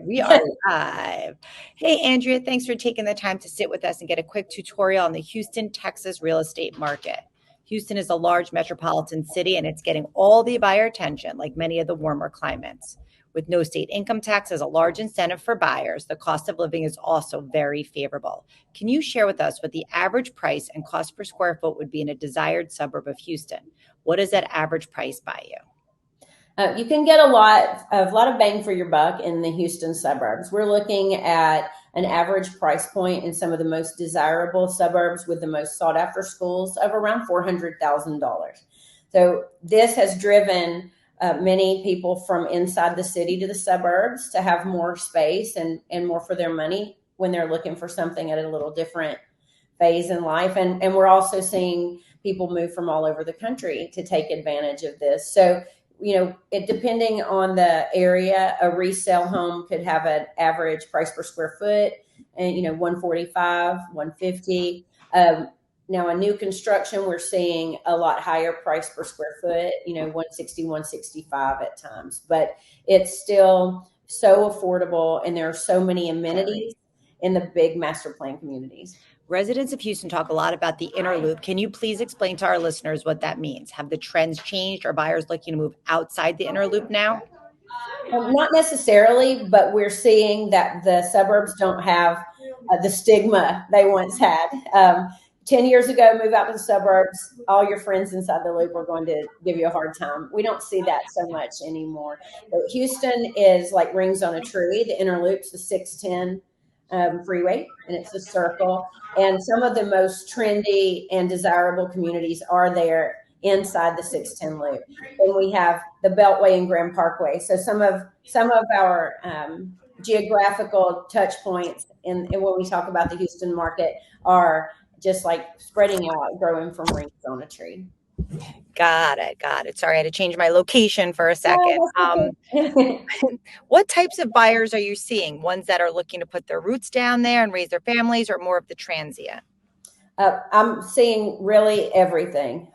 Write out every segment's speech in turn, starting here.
We are live. Hey, Andrea, thanks for taking the time to sit with us and get a quick tutorial on the Houston, Texas real estate market. Houston is a large metropolitan city and it's getting all the buyer attention, like many of the warmer climates. With no state income tax as a large incentive for buyers, the cost of living is also very favorable. Can you share with us what the average price and cost per square foot would be in a desired suburb of Houston? What is that average price by you? You can get a lot of bang for your buck in the Houston suburbs. We're looking at an average price point in some of the most desirable suburbs with the most sought after schools of around $400,000. So this has driven many people from inside the city to the suburbs to have more space and more for their money when they're looking for something at a little different phase in life. And we're also seeing people move from all over the country to take advantage of this. So it depending on the area, a resale home could have an average price per square foot, and 145, 150. Now a new construction, we're seeing a lot higher price per square foot, 160, 165 at times, but it's still so affordable, and there are so many amenities in the big master plan communities. Residents of Houston talk a lot about the inner loop. Can you please explain to our listeners what that means? Have the trends changed? Are buyers looking to move outside the inner loop now? Not necessarily, but we're seeing that the suburbs don't have the stigma they once had. 10 years ago, move out to the suburbs, all your friends inside the loop are going to give you a hard time. We don't see that so much anymore. So Houston is like rings on a tree. The inner loop's the 610 freeway, and it's a circle. And some of the most trendy and desirable communities are there inside the 610 loop. And we have the Beltway and Grand Parkway. So some of our geographical touch points in when we talk about the Houston market are just like spreading out, growing from rings on a tree. Got it. Sorry, I had to change my location for a second. Oh, that's okay. What types of buyers are you seeing? Ones that are looking to put their roots down there and raise their families, or more of the transient? I'm seeing really everything.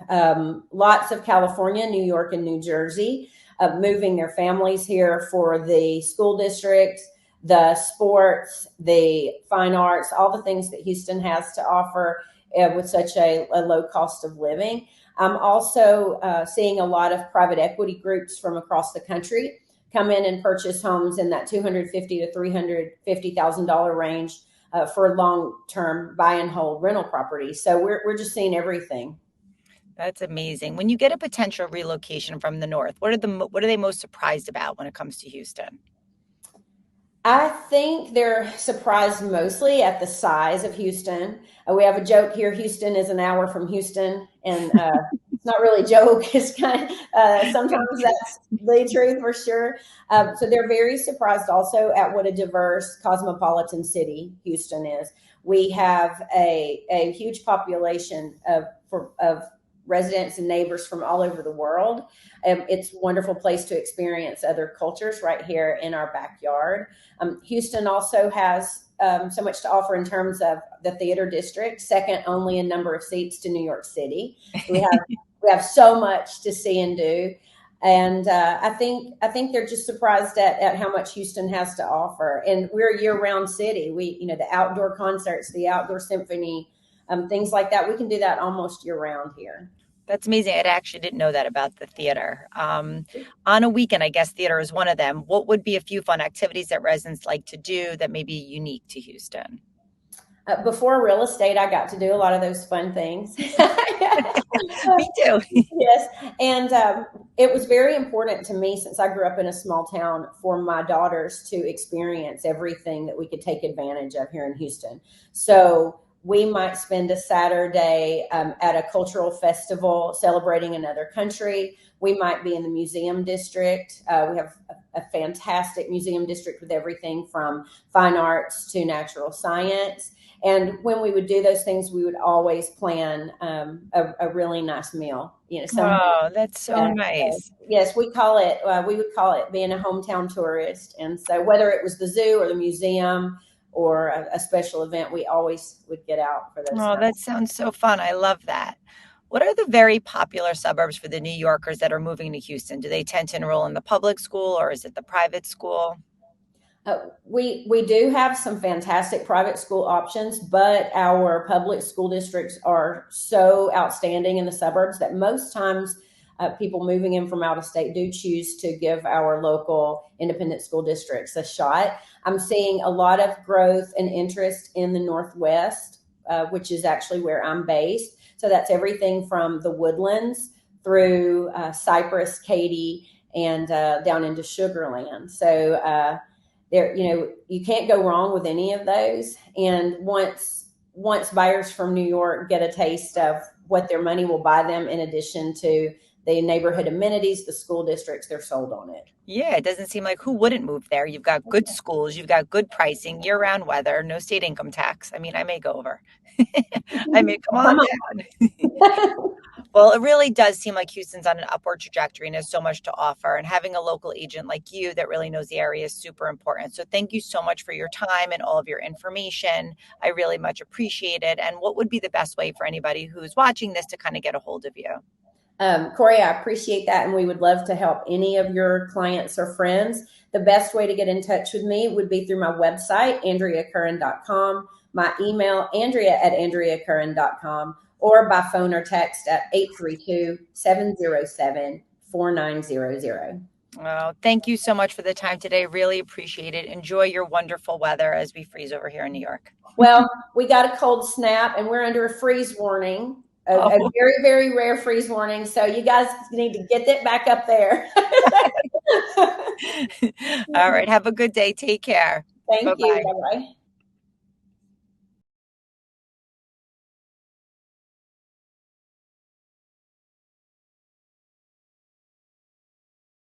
Lots of California, New York, and New Jersey moving their families here for the school district, the sports, the fine arts, all the things that Houston has to offer with such a low cost of living. I'm also seeing a lot of private equity groups from across the country come in and purchase homes in that $250,000 to $350,000 range for long-term buy and hold rental properties. So we're just seeing everything. That's amazing. When you get a potential relocation from the north, what are they most surprised about when it comes to Houston? I think they're surprised mostly at the size of Houston. We have a joke here: Houston is an hour from Houston, and it's not really a joke. It's kind of sometimes that's the truth for sure. So they're very surprised also at what a diverse cosmopolitan city Houston is. We have a huge population of residents and neighbors from all over the world. It's a wonderful place to experience other cultures right here in our backyard. Houston also has so much to offer in terms of the theater district, second only in number of seats to New York City. We have so much to see and do. And I think they're just surprised at how much Houston has to offer. And we're a year-round city. The outdoor concerts, the outdoor symphony, things like that. We can do that almost year-round here. That's amazing. I actually didn't know that about the theater. On a weekend, I guess theater is one of them. What would be a few fun activities that residents like to do that may be unique to Houston? Before real estate, I got to do a lot of those fun things. Me too. Yes. And it was very important to me, since I grew up in a small town, for my daughters to experience everything that we could take advantage of here in Houston. So we might spend a Saturday at a cultural festival celebrating another country. We might be in the museum district. We have a fantastic museum district with everything from fine arts to natural science. And when we would do those things, we would always plan a really nice meal. Oh, that's so nice. Yes, we would call it being a hometown tourist. And so whether it was the zoo or the museum or a special event, we always would get out for those. Oh, that sounds so fun. I love that. What are the very popular suburbs for the New Yorkers that are moving to Houston? Do they tend to enroll in the public school or is it the private school? We do have some fantastic private school options, but our public school districts are so outstanding in the suburbs that most times people moving in from out of state do choose to give our local independent school districts a shot. I'm seeing a lot of growth and interest in the Northwest, which is actually where I'm based. So that's everything from the Woodlands through Cypress, Katy, and down into Sugar Land. So there, you can't go wrong with any of those. And once buyers from New York get a taste of what their money will buy them, in addition to the neighborhood amenities, the school districts, they're sold on it. Yeah, it doesn't seem like who wouldn't move there. You've got good schools, you've got good pricing, year-round weather, no state income tax. I mean, I may go over. I mean, come on Come down. on. Well, it really does seem like Houston's on an upward trajectory and has so much to offer. And having a local agent like you that really knows the area is super important. So thank you so much for your time and all of your information. I really much appreciate it. And what would be the best way for anybody who's watching this to kind of get a hold of you? Corey, I appreciate that. And we would love to help any of your clients or friends. The best way to get in touch with me would be through my website, AndreaCurran.com, my email, Andrea@AndreaCurran.com, or by phone or text at 832-707-4900. Well, thank you so much for the time today. Really appreciate it. Enjoy your wonderful weather as we freeze over here in New York. Well, we got a cold snap and we're under a freeze warning, a very, very rare freeze warning. So you guys need to get that back up there. All right. Have a good day. Take care. Thank you. Bye-bye. Bye-bye.